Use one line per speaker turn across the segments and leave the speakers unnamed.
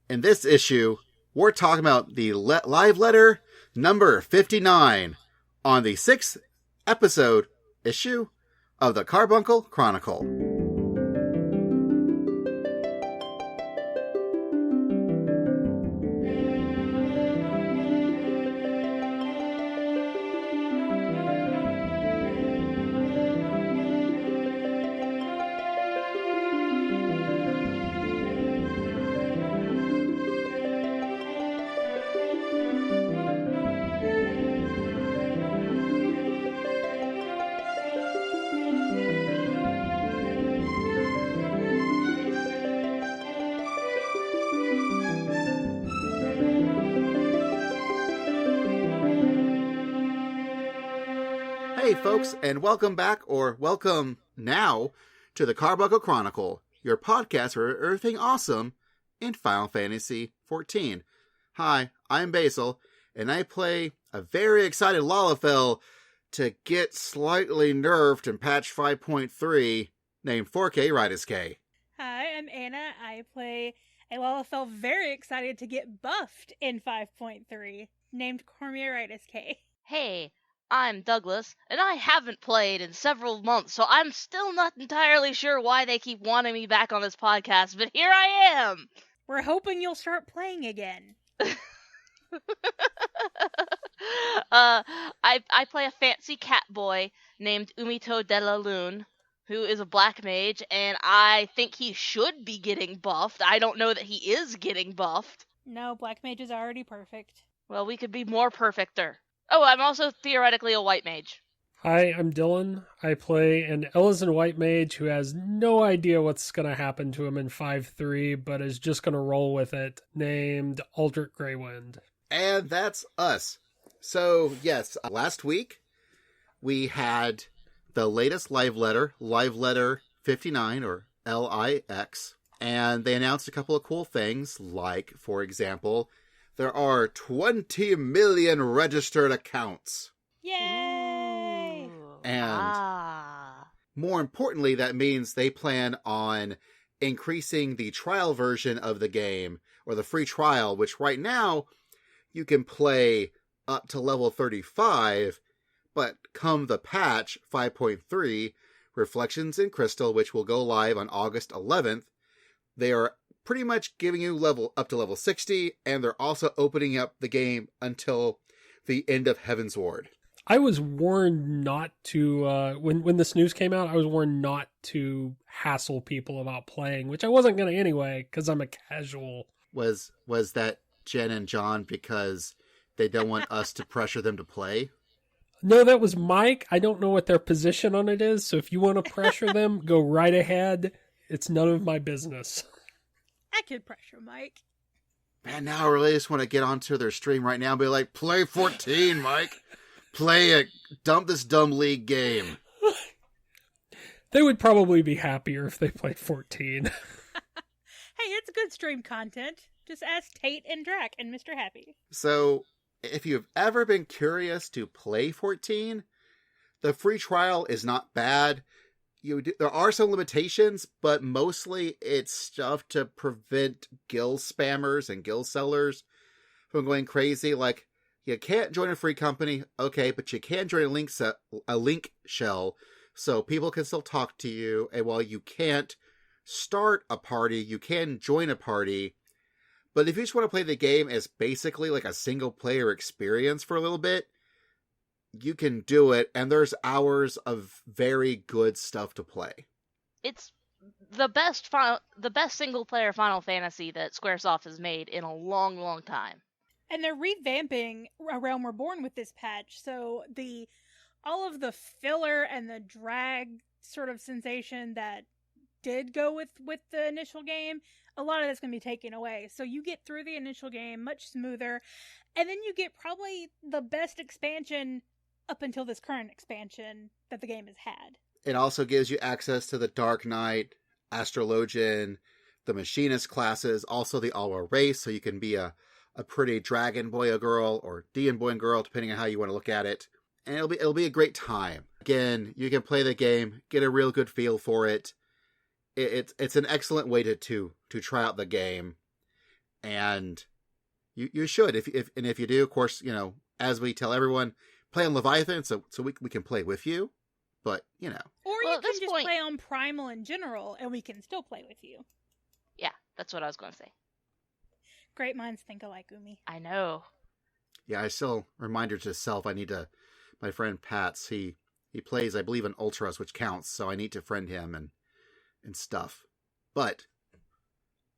In this issue, we're talking about the live letter number 59 on the 6th episode issue of the Carbuncle Chronicle. Hey folks, and welcome back, or welcome now, to the Carbuncle Chronicle, your podcast for everything awesome in Final Fantasy XIV. Hi, I'm Basil, and I play a very excited Lalafell to get slightly nerfed in patch 5.3, named 4K Rightus-K.
Hi, I'm Anna. I play a Lalafell very excited to get buffed in 5.3, named Cormieritis-K.
Hey, I'm Douglas, and I haven't played in several months, so I'm still not entirely sure why they keep wanting me back on this podcast, but here I am!
We're hoping you'll start playing again.
I play a fancy cat boy named Umito de la Lune, who is a black mage, and I think he should be getting buffed. I don't know that he is getting buffed.
No, black mage is already perfect.
Well, we could be more perfecter. Oh, I'm also theoretically a white mage.
Hi, I'm Dylan. I play an Elysian white mage who has no idea what's going to happen to him in 5.3, but is just going to roll with it, named Aldrich Greywind.
And that's us. So, yes, last week we had the latest live letter 59, or LIX, and they announced a couple of cool things, like, for example, there are 20 million registered accounts.
Yay!
And more importantly, that means they plan on increasing the trial version of the game, or the free trial, which right now you can play up to level 35, but come the patch 5.3, Reflections in Crystal, which will go live on August 11th, they are pretty much giving you up to level 60, and they're also opening up the game until the end of Heaven's Ward.
I was warned not to, when this news came out, I was warned not to hassle people about playing, which I wasn't going to anyway, because I'm a casual.
Was that Jen and John because they don't want us to pressure them to play?
No, that was Mike. I don't know what their position on it is, so if you want to pressure them, go right ahead. It's none of my business.
I could pressure Mike.
Man, now I really just want to get onto their stream right now and be like, play 14, Mike. Dump this dumb league game.
They would probably be happier if they played 14.
Hey, it's good stream content. Just ask Tate and Drac and Mr. Happy.
So, if you've ever been curious to play 14, the free trial is not bad. There are some limitations, but mostly it's stuff to prevent guild spammers and guild sellers from going crazy. Like, you can't join a free company, okay, but you can join a link shell, so people can still talk to you. And while you can't start a party, you can join a party. But if you just want to play the game as basically like a single player experience for a little bit, you can do it, and there's hours of very good stuff to play.
It's the best single-player Final Fantasy that Squaresoft has made in a long, long time.
And they're revamping A Realm Reborn with this patch, so all of the filler and the drag sort of sensation that did go with the initial game, a lot of that's going to be taken away. So you get through the initial game much smoother, and then you get probably the best expansion up until this current expansion that the game has had.
It also gives you access to the Dark Knight, Astrologian, the Machinist classes, also the Awa race, so you can be a pretty dragon boy or girl, or demon boy and girl, depending on how you want to look at it. And it'll be a great time. Again, you can play the game, get a real good feel for it. It's an excellent way to try out the game. And you should. If you do, of course, as we tell everyone, play on Leviathan so we can play with you. But,
Or
Well,
you
at
can
this
just
point-
play on Primal in general, and we can still play with you.
Yeah, that's what I was going to say.
Great minds think alike, Umi.
I know.
Yeah, I still reminder to self. I need to. My friend Pats, he plays, I believe, in Ultras, which counts. So I need to friend him and stuff. But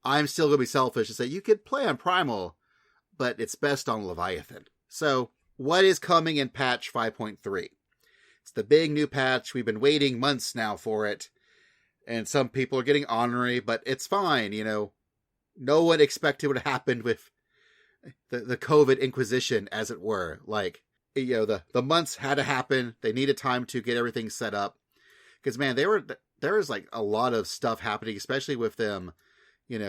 I'm still gonna be selfish and say you could play on Primal, but it's best on Leviathan. So what is coming in patch 5.3? It's the big new patch. We've been waiting months now for it, and some people are getting ornery, but it's fine. No one expected what happened with the COVID Inquisition, as it were. Like, the months had to happen. They needed time to get everything set up. Because, man, there was like a lot of stuff happening, especially with them,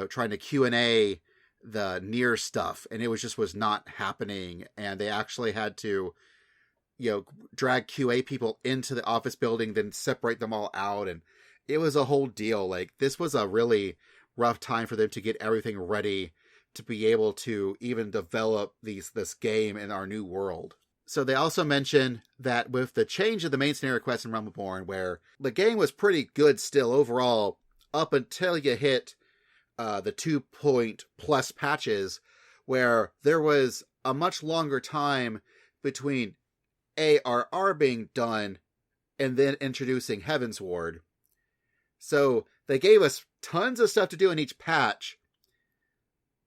trying to Q&A the near stuff. And it was not happening. And they actually had to, drag QA people into the office building, then separate them all out. And it was a whole deal. Like, this was a really rough time for them to get everything ready to be able to even develop this game in our new world. So they also mentioned that with the change of the main scenario quest in Realm Reborn, where the game was pretty good still overall, up until you hit the 2-point plus patches, where there was a much longer time between ARR being done and then introducing Heaven's Ward. So they gave us tons of stuff to do in each patch,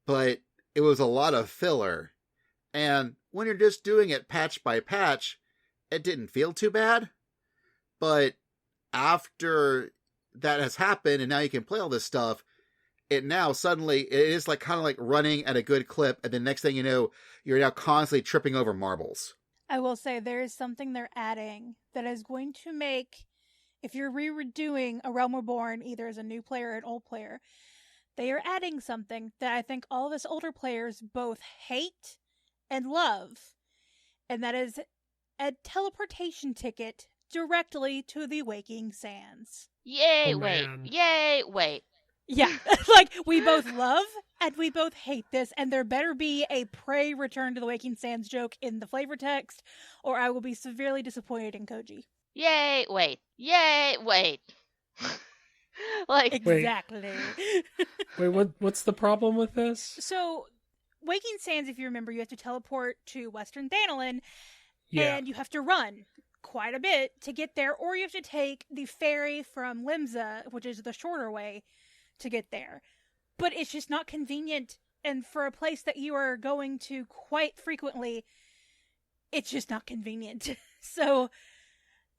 but it was a lot of filler. And when you're just doing it patch by patch, it didn't feel too bad. But after that has happened and now you can play all this stuff, it now suddenly, it is like kind of like running at a good clip, and the next thing you know, you're now constantly tripping over marbles.
I will say there is something they're adding that is going to make, if you're redoing a Realm Reborn, either as a new player or an old player, they are adding something that I think all of us older players both hate and love, and that is a teleportation ticket directly to the Waking Sands.
Yay,
Oh,
wait.
man.
Yay, wait.
Yeah, like, we both love and we both hate this, and there better be a pray return to the Waking Sands joke in the flavor text, or I will be severely disappointed in Koji.
Yay, wait. Yay, wait. Like,
Exactly.
Wait, what's the problem with this?
So, Waking Sands, if you remember, you have to teleport to Western Thanalin,
Yeah.
and you have to run quite a bit to get there, or you have to take the ferry from Limsa, which is the shorter way, to get there. But it's just not convenient, and for a place that you are going to quite frequently, it's just not convenient. So,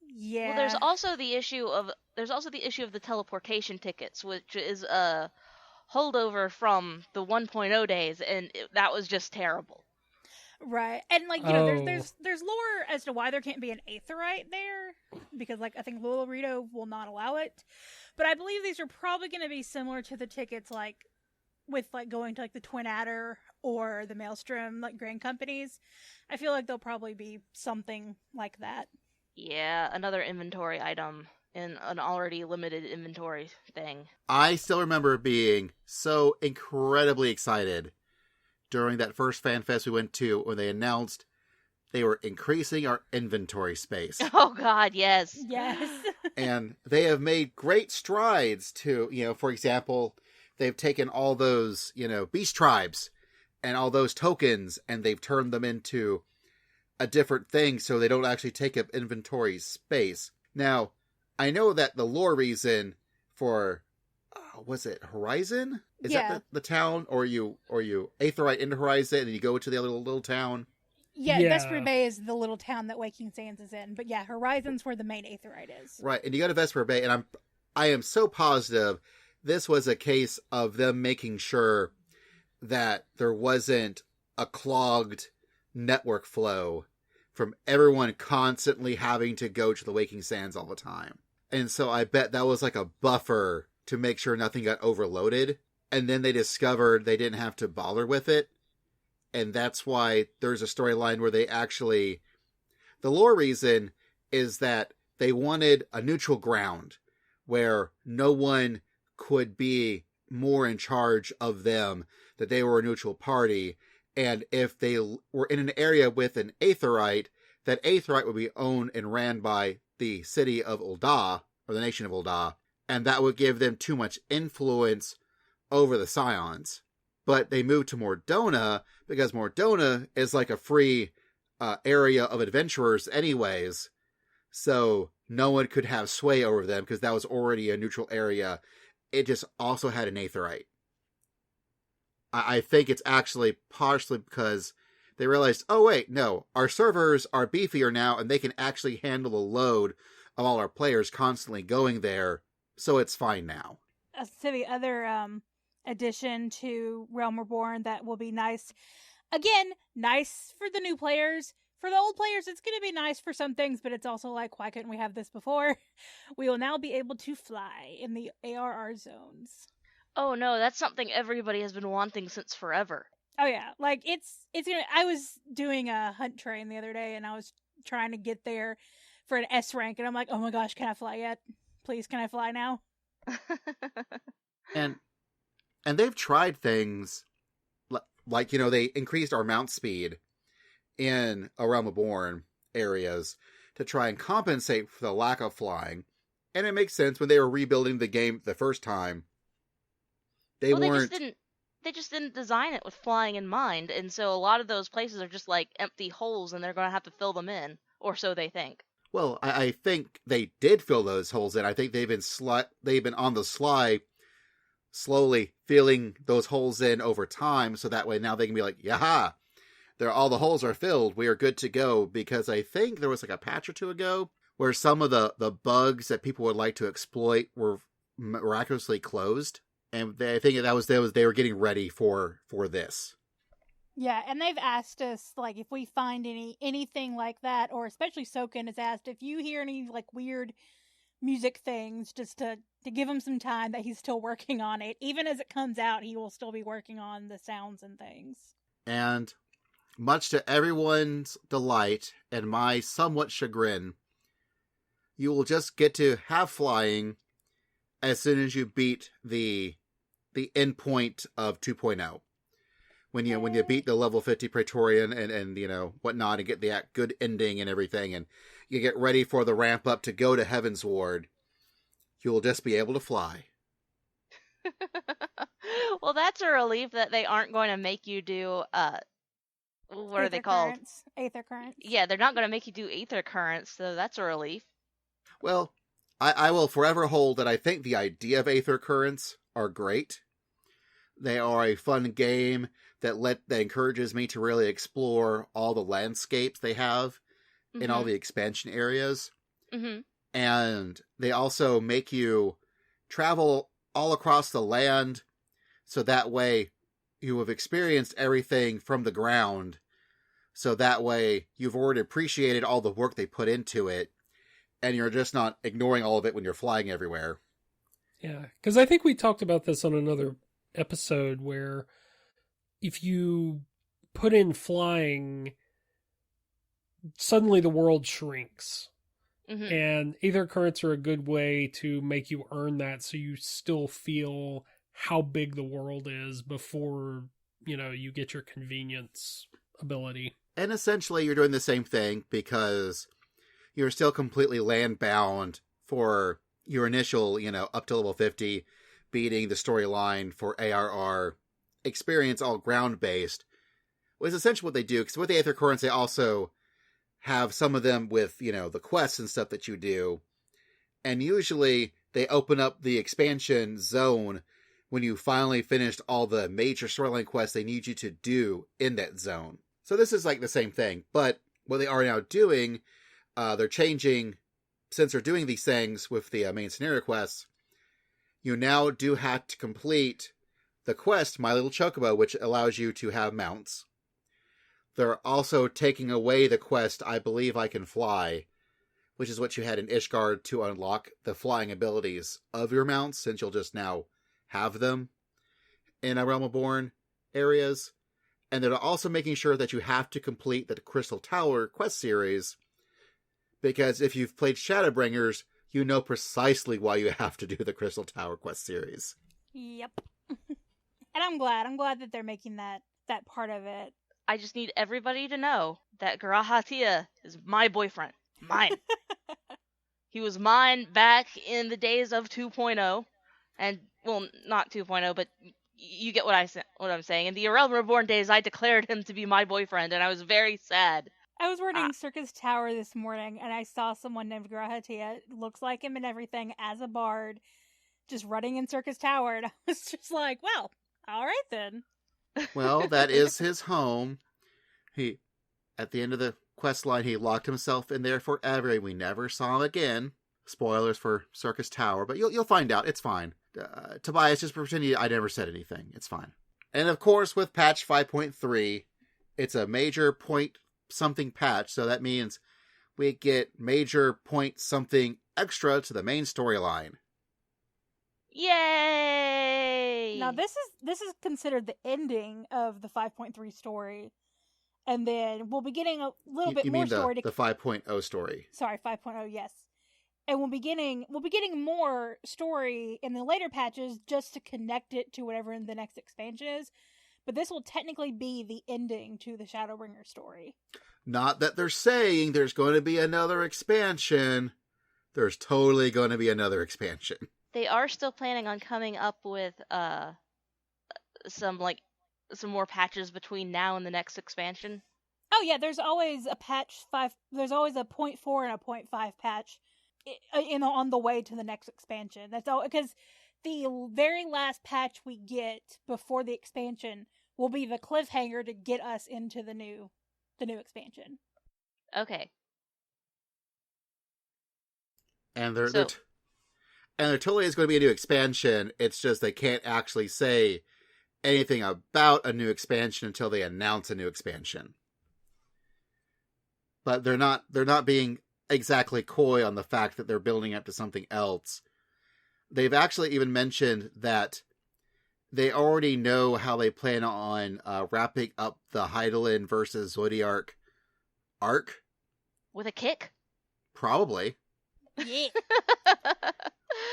yeah.
well, there's also the issue of the teleportation tickets, which is a holdover from the 1.0 days, and that was just terrible.
Right, and like, there's lore as to why there can't be an Aetheryte there, because like I think Lolo Rito will not allow it, but I believe these are probably going to be similar to the tickets like with like going to like the Twin Adder or the Maelstrom like Grand Companies. I feel like they'll probably be something like that.
Yeah, another inventory item in an already limited inventory thing.
I still remember being so incredibly excited during that first fan fest we went to when they announced they were increasing our inventory space.
Oh god, yes.
Yes.
And they have made great strides to, for example, they've taken all those, beast tribes and all those tokens and they've turned them into a different thing so they don't actually take up inventory space. Now, I know that the lore reason for was it Horizon? Is that the town, or you Aetheryte into Horizon and you go to the other little town?
Yeah,
Yeah.
Vesper Bay is the little town that Waking Sands is in, but yeah, Horizon's where the main Aetheryte is.
Right, and you go to Vesper Bay, and I am so positive this was a case of them making sure that there wasn't a clogged network flow from everyone constantly having to go to the Waking Sands all the time. And so I bet that was like a buffer to make sure nothing got overloaded. And then they discovered they didn't have to bother with it. And that's why there's a storyline where they actually... The lore reason is that they wanted a neutral ground where no one could be more in charge of them that they were a neutral party, and if they were in an area with an Aetheryte, that Aetheryte would be owned and ran by the city of Ul'dah, or the nation of Ul'dah, and that would give them too much influence over the Scions. But they moved to Mordona because Mordona is like a free area of adventurers anyways, so no one could have sway over them because that was already a neutral area. It just also had an Aetheryte. I think it's actually partially because they realized, oh wait, no, our servers are beefier now and they can actually handle the load of all our players constantly going there, so it's fine now.
So the other addition to Realm Reborn that will be nice, again, nice for the new players. For the old players, it's going to be nice for some things, but it's also like, why couldn't we have this before? We will now be able to fly in the ARR zones.
Oh no, that's something everybody has been wanting since forever.
Oh yeah, like it's gonna. I was doing a hunt train the other day, and I was trying to get there for an S rank, and I'm like, oh my gosh, can I fly yet? Please, can I fly now?
And they've tried things like, they increased our mount speed in A Realm Reborn areas to try and compensate for the lack of flying. And it makes sense when they were rebuilding the game the first time. They
just didn't design it with flying in mind, and so a lot of those places are just like empty holes, and they're going to have to fill them in, or so they think.
Well, I think they did fill those holes in. I think they've been on the sly, slowly filling those holes in over time, so that way now they can be like, yaha, all the holes are filled, we are good to go. Because I think there was like a patch or two ago where some of the bugs that people would like to exploit were miraculously closed. And I think they were getting ready for this.
Yeah, and they've asked us, like, if we find anything like that, or especially Soken has asked if you hear any, like, weird music things, just to give him some time that he's still working on it. Even as it comes out, he will still be working on the sounds and things.
And much to everyone's delight, and my somewhat chagrin, you will just get to have flying as soon as you beat the endpoint of 2.0. When you beat the level 50 Praetorian and whatnot, and get the good ending and everything, and you get ready for the ramp up to go to Heaven's Ward, you will just be able to fly.
Well, that's a relief that they aren't going to make you do what are they called?
Aether currents.
Yeah, they're not going to make you do Aether currents, so that's a relief.
Well, I will forever hold that I think the idea of Aether currents are great. They are a fun game that encourages me to really explore all the landscapes they have in all the expansion areas.
Mm-hmm.
And they also make you travel all across the land, so that way you have experienced everything from the ground, so that way you've already appreciated all the work they put into it, and you're just not ignoring all of it when you're flying everywhere.
Yeah, because I think we talked about this on another episode where if you put in flying, suddenly the world shrinks.
Mm-hmm.
And Aether currents are a good way to make you earn that, so you still feel how big the world is before, you get your convenience ability.
And essentially you're doing the same thing, because you're still completely land-bound for your initial, up to level 50, beating the storyline for ARR experience, all ground-based, was essentially what they do. Because with the Aether currents, they also have some of them with, the quests and stuff that you do. And usually they open up the expansion zone when you finally finished all the major storyline quests they need you to do in that zone. So this is like the same thing. But what they are now doing, they're changing, since they're doing these things with the main scenario quests, you now do have to complete the quest, My Little Chocobo, which allows you to have mounts. They're also taking away the quest, I Believe I Can Fly, which is what you had in Ishgard to unlock the flying abilities of your mounts, since you'll just now have them in A Realm Reborn areas. And they're also making sure that you have to complete the Crystal Tower quest series, because if you've played Shadowbringers, you know precisely why you have to do the Crystal Tower quest series.
Yep. And I'm glad. I'm glad that they're making that part of it.
I just need everybody to know that Garahatia is my boyfriend. Mine. He was mine back in the days of 2.0. And, well, not 2.0, but you get what I'm saying. In the Realm Reborn days, I declared him to be my boyfriend, and I was very sad.
I was running Circus Tower this morning, and I saw someone named Grahatia, looks like him and everything, as a bard, just running in Circus Tower, and I was just like, well, all right then.
Well, that is his home. He, at the end of the quest line, he locked himself in there forever, and we never saw him again. Spoilers for Circus Tower, but you'll find out. It's fine. Tobias, just pretend I never said anything. It's fine. And of course, with patch 5.3, it's a major point something patch, so that means we get major point something extra to the main storyline.
Yay!
Now this is considered the ending of the 5.3 story, and then we'll be getting a little bit more story.
The 5.0 story.
Sorry, 5.0. Yes, and we'll be getting more story in the later patches just to connect it to whatever the next expansion is. But this will technically be the ending to the Shadowbringer story.
Not that they're saying there's going to be another expansion. There's totally going to be another expansion.
They are still planning on coming up with some more patches between now and the next expansion.
Oh yeah, there's always a patch 5. There's always a 0.4 and a 0.5 patch on the way to the next expansion. That's all, because the very last patch we get before the expansion will be the cliffhanger to get us into the new expansion.
Okay.
And there totally is going to be a new expansion. It's just they can't actually say anything about a new expansion until they announce a new expansion. But they're not being exactly coy on the fact that they're building up to something else. They've actually even mentioned that they already know how they plan on wrapping up the Hydaelyn versus Zodiark arc.
With a kick?
Probably.
Yeah.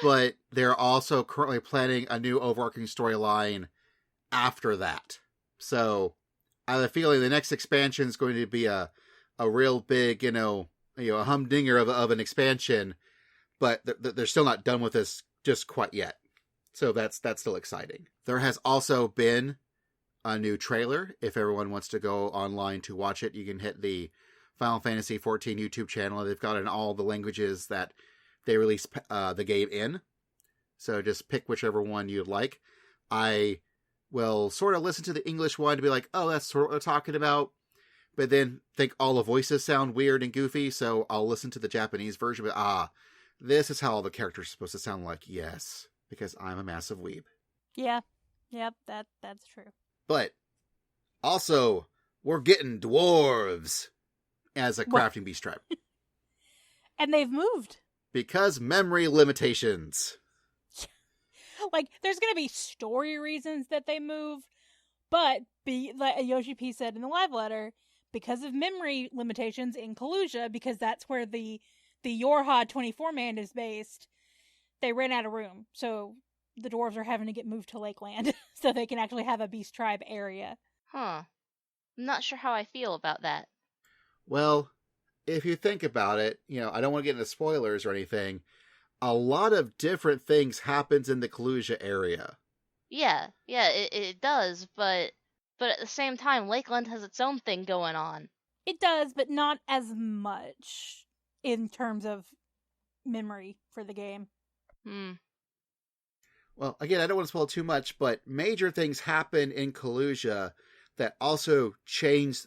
But they're also currently planning a new overarching storyline after that. So I have a feeling the next expansion is going to be a real big, a humdinger of an expansion, but they're still not done with this just quite yet. So that's still exciting. There has also been a new trailer. If everyone wants to go online to watch it, you can hit the Final Fantasy XIV YouTube channel. They've got it in all the languages that they release the game in. So just pick whichever one you'd like. I will sort of listen to the English one to be like, oh, that's sort of what we're talking about. But then think all the voices sound weird and goofy, so I'll listen to the Japanese version. But this is how all the characters are supposed to sound like. Yes, because I'm a massive weeb.
Yeah. Yep, that's true.
But also, we're getting dwarves as a crafting beast tribe.
And they've moved.
Because memory limitations.
Like, there's going to be story reasons that they moved, but like Yoshi P said in the live letter, because of memory limitations in Kalusia, because that's where the Yorha 24 man is based, they ran out of room. So the dwarves are having to get moved to Lakeland so they can actually have a beast tribe area.
Huh. I'm not sure how I feel about that.
Well, if you think about it, I don't want to get into spoilers or anything. A lot of different things happens in the Kalusia area.
Yeah, it does, but at the same time, Lakeland has its own thing going on.
It does, but not as much in terms of memory for the game.
Well, again, I don't want to spoil too much, but major things happen in Kalusia that also change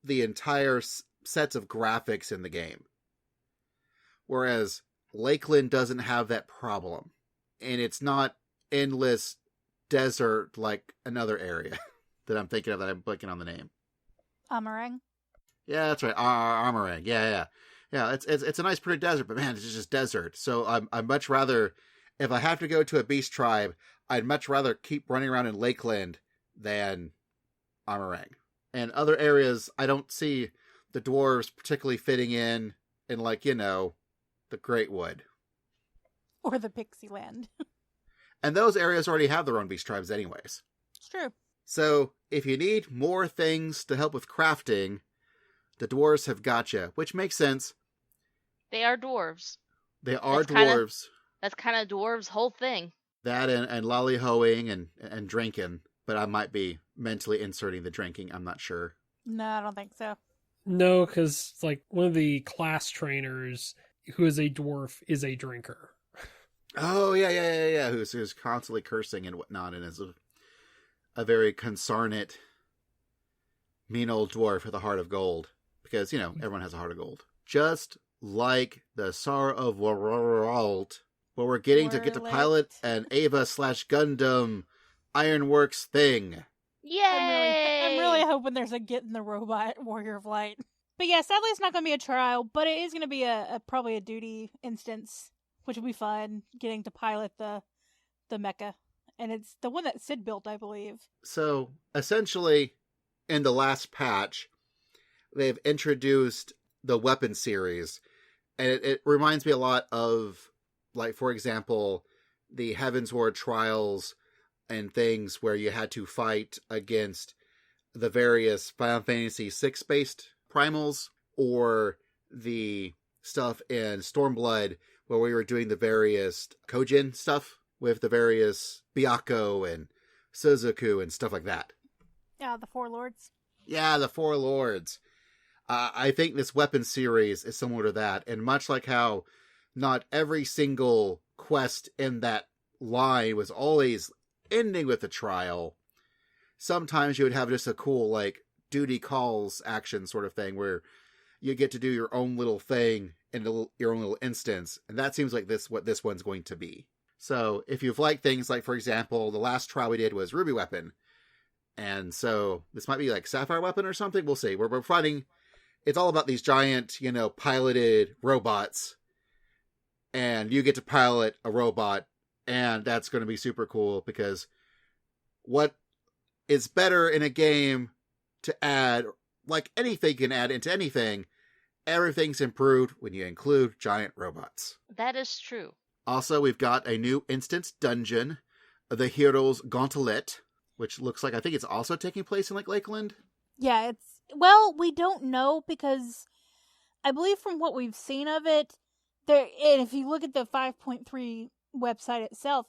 the entire sets of graphics in the game. Whereas Lakeland doesn't have that problem. And it's not endless desert like another area that I'm thinking of that I'm blanking on the name.
Amarang?
Yeah, that's right. Amarang. Yeah. Yeah, it's a nice pretty desert, but man, it's just desert. So I'd much rather, if I have to go to a beast tribe, I'd much rather keep running around in Lakeland than Amarang. And other areas, I don't see the dwarves particularly fitting in the Great Wood.
Or the Pixie Land.
And those areas already have their own beast tribes anyways.
It's true.
So, if you need more things to help with crafting, the dwarves have gotcha, which makes sense.
They are dwarves.
They are
That's kinda-
dwarves.
That's kind of dwarves' whole thing.
That and lolly-hoing and drinking, but I might be mentally inserting the drinking, I'm not sure.
No, I don't think so.
No, because like one of the class trainers who is a dwarf is a drinker.
Oh, yeah, who's constantly cursing and whatnot, and is a very consarnate, mean old dwarf with a heart of gold. Because, everyone has a heart of gold. Just like the Tsar of Waralt, where we're getting to get to pilot an Ava/Gundam Ironworks thing.
Yay!
I'm really hoping there's a Get in the Robot Warrior of Light. But yeah, sadly it's not going to be a trial, but it is going to be probably a duty instance, which will be fun, getting to pilot the mecha. And it's the one that Sid built, I believe.
So, essentially, in the last patch, they've introduced the weapon series, and it reminds me a lot of, like, for example, the Heaven's Ward trials and things where you had to fight against the various Final Fantasy VI based primals, or the stuff in Stormblood where we were doing the various Kojin stuff with the various Byakko and Suzuku and stuff like that.
Yeah, the Four Lords.
Yeah, the Four Lords. I think this weapon series is similar to that, and much like how not every single quest in that line was always ending with a trial, sometimes you would have just a cool, like, duty calls action sort of thing where you get to do your own little thing in your own little instance, and that seems like what this one's going to be. So, if you've liked things like, for example, the last trial we did was Ruby Weapon, and so this might be like Sapphire Weapon or something, we'll see. We're fighting, it's all about these giant, piloted robots, and you get to pilot a robot, and that's going to be super cool, because what is better in a game to add, like anything you can add into anything, everything's improved when you include giant robots.
That is true.
Also, we've got a new instance dungeon, the Hero's Gauntlet, which looks like, I think it's also taking place in, like, Lakeland.
Yeah, we don't know, because I believe from what we've seen of it, and if you look at the 5.3 website itself,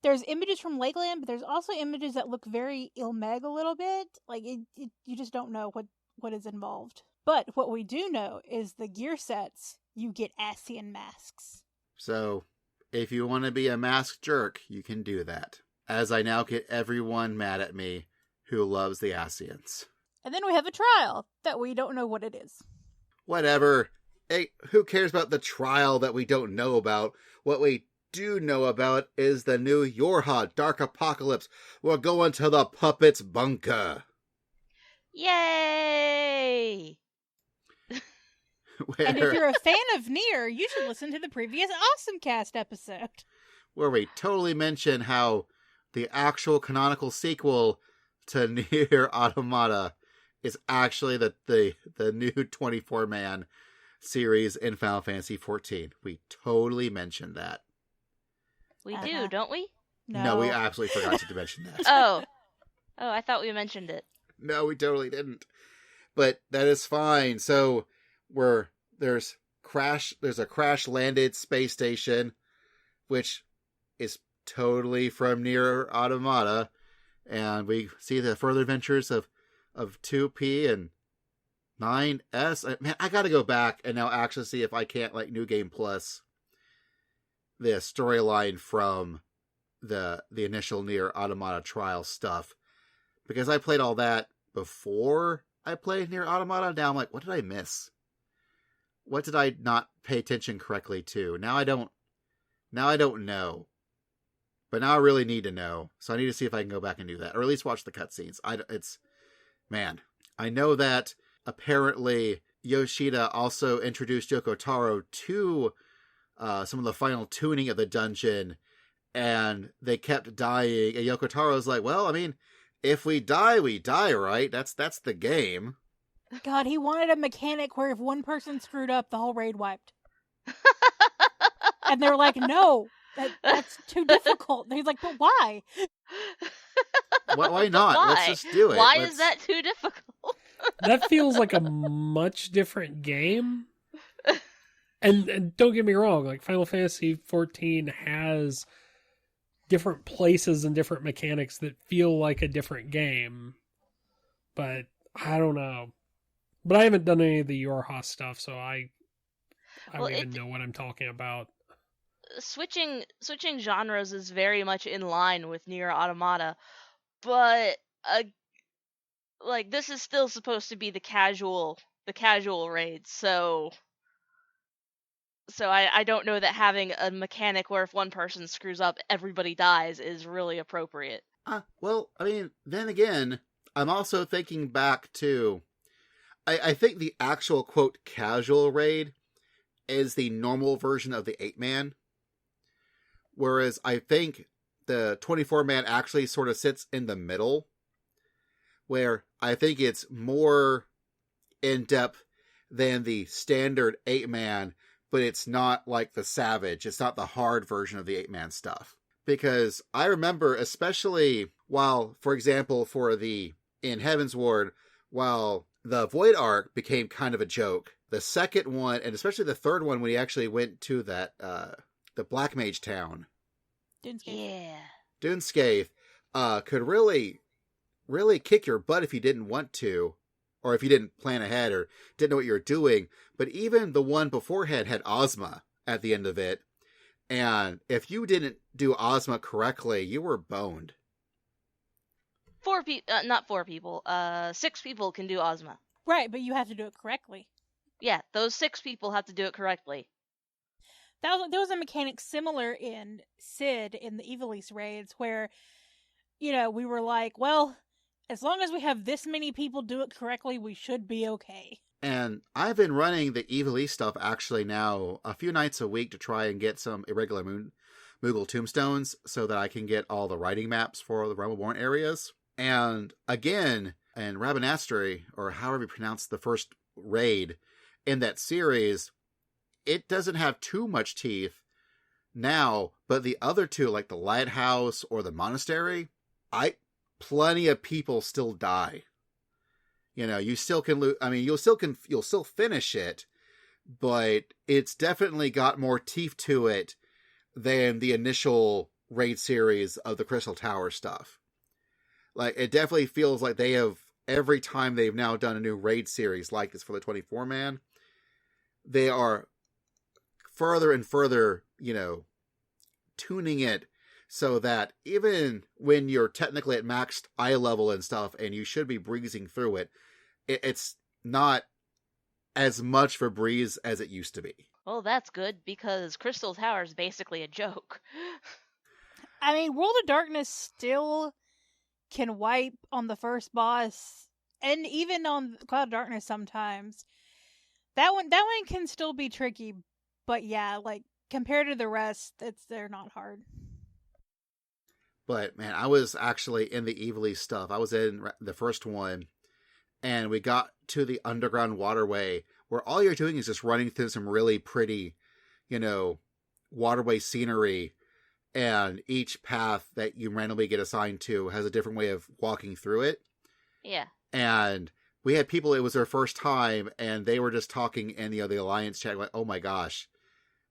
there's images from Lakeland, but there's also images that look very Ilmeg a little bit. Like, you just don't know what is involved. But what we do know is the gear sets, you get Asian masks.
So, if you want to be a masked jerk, you can do that. As I now get everyone mad at me who loves the Asians.
And then we have a trial that we don't know what it is.
Whatever. Hey, who cares about the trial that we don't know about? What we do know about is the new Yorha Dark Apocalypse. We're going to the Puppets Bunker.
Yay!
And if you're a fan of Nier, you should listen to the previous Awesome Cast episode,
where we totally mention how the actual canonical sequel to Nier Automata is actually the new 24-man series in Final Fantasy XIV. We totally mentioned that.
We do, don't we?
No, we absolutely forgot to mention that.
Oh, I thought we mentioned it.
No, we totally didn't. But that is fine. So there's a crash landed space station, which is totally from Nier Automata, and we see the further adventures of 2P and 9S. Man, I gotta go back and now actually see if I can't, like, New Game Plus the storyline from the initial Nier Automata trial stuff, because I played all that before I played Nier Automata. Now I'm like, what did I miss? What did I not pay attention correctly to? Now I don't know. But now I really need to know. So I need to see if I can go back and do that, or at least watch the cutscenes. I know that apparently Yoshida also introduced Yoko Taro to some of the final tuning of the dungeon, and they kept dying. And Yoko Taro's like, well, I mean, if we die, we die, right? That's the game.
God, he wanted a mechanic where if one person screwed up, the whole raid wiped. And they're like, no, That's too difficult. And he's like, but why?
Why not?
Why?
Let's just do it.
Why is that too difficult?
That feels like a much different game. And don't get me wrong, like Final Fantasy XIV has different places and different mechanics that feel like a different game. But I don't know. But I haven't done any of the Yorha stuff, so I don't even know what I'm talking about.
Switching genres is very much in line with Nier Automata, but like this is still supposed to be the casual raid, so I don't know that having a mechanic where if one person screws up, everybody dies is really appropriate.
Well, I mean, then again, I'm also thinking back to, I think the actual, quote, casual raid is the normal version of the 8-man, whereas I think the 24-man actually sort of sits in the middle, where I think it's more in-depth than the standard 8-man, but it's not like the Savage. It's not the hard version of the 8-man stuff. Because I remember, especially while, for example, in Heaven's Ward, while the Void Arc became kind of a joke, the second one, and especially the third one when he actually went to that, the Black Mage town. Dunscaith, could really, really kick your butt if you didn't want to, or if you didn't plan ahead or didn't know what you were doing. But even the one beforehand had Ozma at the end of it. And if you didn't do Ozma correctly, you were boned.
6 people can do Ozma.
Right, but you have to do it correctly.
Yeah, those 6 people have to do it correctly.
There was a mechanic similar in Sid in the Ivalice raids where, we were like, well, as long as we have this many people do it correctly, we should be okay.
And I've been running the Ivalice stuff actually now a few nights a week to try and get some irregular Moogle tombstones so that I can get all the writing maps for the Realm Reborn areas. And again, in Rabanastre, or however you pronounce the first raid in that series, it doesn't have too much teeth now, but the other two, like the Lighthouse or the Monastery, plenty of people still die. You still can lose. I mean, you'll still finish it, but it's definitely got more teeth to it than the initial raid series of the Crystal Tower stuff. Like, it definitely feels like they have, every time they've now done a new raid series like this for the 24-man, they are further and further, tuning it so that even when you're technically at maxed eye level and stuff, and you should be breezing through it, it's not as much of a breeze as it used to be.
Well, that's good, because Crystal Tower is basically a joke.
I mean, World of Darkness still can wipe on the first boss, and even on Cloud of Darkness sometimes. That one can still be tricky, but yeah, like, compared to the rest, they're not hard.
But, man, I was actually in the Ivalice stuff. I was in the first one, and we got to the underground waterway, where all you're doing is just running through some really pretty, waterway scenery, and each path that you randomly get assigned to has a different way of walking through it.
Yeah.
And we had people, it was their first time, and they were just talking in the Alliance chat, like, oh my gosh,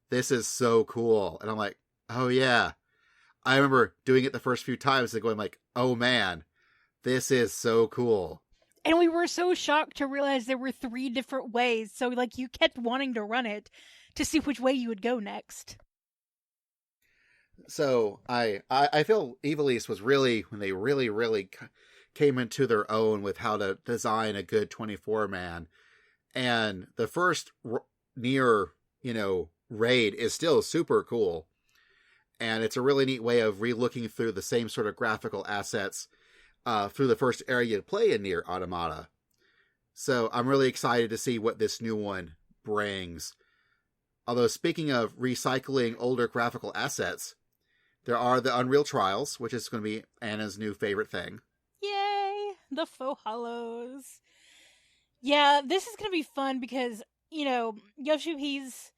this is so cool. And I'm like, oh yeah. I remember doing it the first few times and going like, oh man, this is so cool.
And we were so shocked to realize there were 3 different ways. So, like, you kept wanting to run it to see which way you would go next.
So, I feel Ivalice was really, when they really, really came into their own with how to design a good 24-man. And the first Nier, raid is still super cool. And it's a really neat way of re-looking through the same sort of graphical assets through the first area to play in Nier Automata. So I'm really excited to see what this new one brings. Although, speaking of recycling older graphical assets, there are the Unreal Trials, which is going to be Anna's new favorite thing.
Yay! The faux hollows. Yeah, this is going to be fun because, Yoshu, he's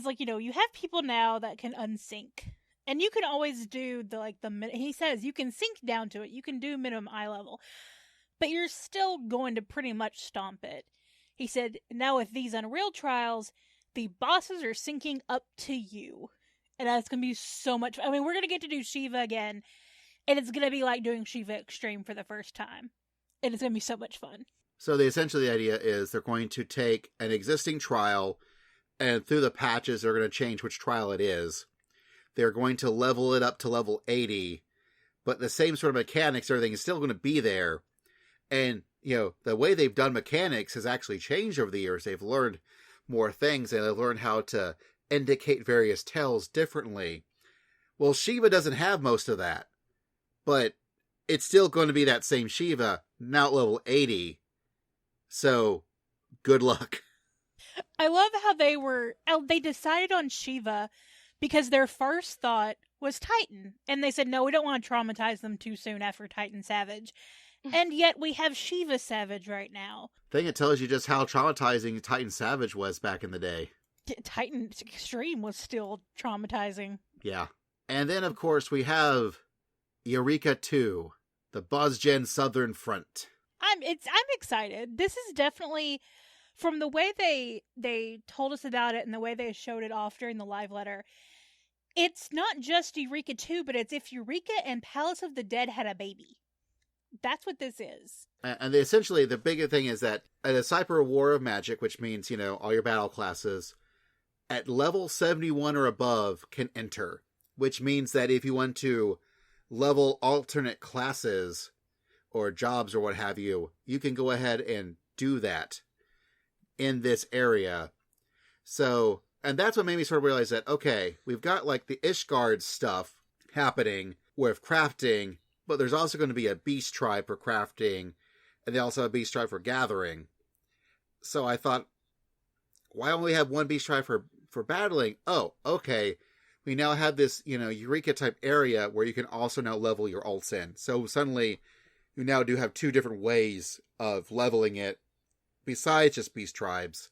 like, you have people now that can unsync. And you can always do he says you can sink down to it. You can do minimum eye level. But you're still going to pretty much stomp it. He said, now with these Unreal trials, the bosses are syncing up to you. And that's going to be so much. I mean, we're going to get to do Shiva again. And it's going to be like doing Shiva Extreme for the first time. And it's going to be so much fun.
So essentially the idea is they're going to take an existing trial, and through the patches they're going to change which trial it is. They're going to level it up to level 80, but the same sort of mechanics, everything is still going to be there. And, the way they've done mechanics has actually changed over the years. They've learned more things, and they've learned how to indicate various tells differently. Well, Shiva doesn't have most of that, but it's still going to be that same Shiva, now at level 80. So, good luck.
I love how they decided on Shiva because their first thought was Titan. And they said, no, we don't want to traumatize them too soon after Titan Savage. And yet we have Shiva Savage right now.
I think it tells you just how traumatizing Titan Savage was back in the day.
Titan Extreme was still traumatizing.
Yeah. And then, of course, we have Eureka 2, the Buzzgen Southern Front.
I'm excited. This is definitely, from the way they told us about it and the way they showed it off during the live letter, it's not just Eureka 2, but it's if Eureka and Palace of the Dead had a baby. That's what this is.
And essentially, the bigger thing is that at a Cyber War of Magic, which means, all your battle classes, at level 71 or above can enter, which means that if you want to level alternate classes or jobs or what have you, you can go ahead and do that in this area. So, and that's what made me sort of realize that, okay, we've got like the Ishgard stuff happening with crafting, but there's also going to be a beast tribe for crafting, and they also have a beast tribe for gathering. So I thought, why only have one beast tribe for battling? Oh, okay. We now have this, Eureka type area where you can also now level your alts in. So suddenly you now do have two different ways of leveling it besides just beast tribes,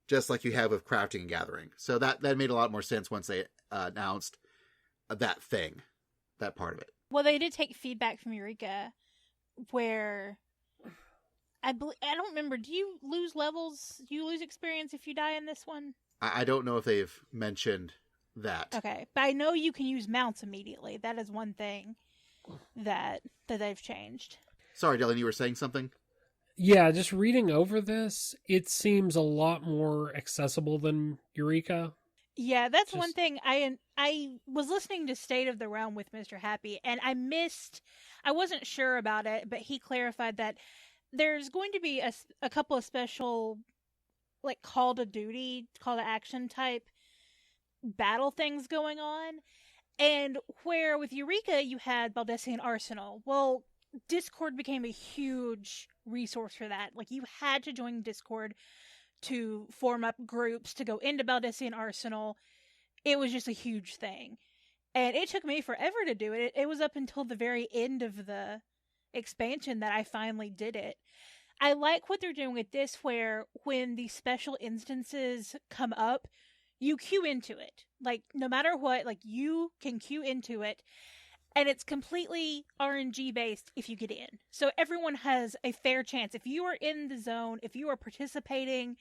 just like you have with crafting and gathering. So that made a lot more sense once they announced that part of it.
Well, they did take feedback from Eureka where I don't remember. Do you lose levels? Do you lose experience if you die in this one?
I don't know if they've mentioned that.
Okay, but I know you can use mounts immediately. That is one thing that they've changed.
Sorry, Dylan, you were saying something?
Yeah, just reading over this, it seems a lot more accessible than Eureka.
Yeah, that's one thing. I was listening to State of the Realm with Mr. Happy, and I wasn't sure about it, but he clarified that there's going to be a couple of special, like, call to action type battle things going on. And where with Eureka you had Baldessian Arsenal. Well, Discord became a huge resource for that. Like, you had to join Discord to form up groups to go into Baldessian Arsenal. It was just a huge thing. And it took me forever to do it. It was up until the very end of the expansion that I finally did it. I like what they're doing with this, where when the special instances come up, you queue into it. Like, no matter what, like, you can queue into it. And it's completely RNG based if you get in. So everyone has a fair chance. If you are in the zone, if you are participating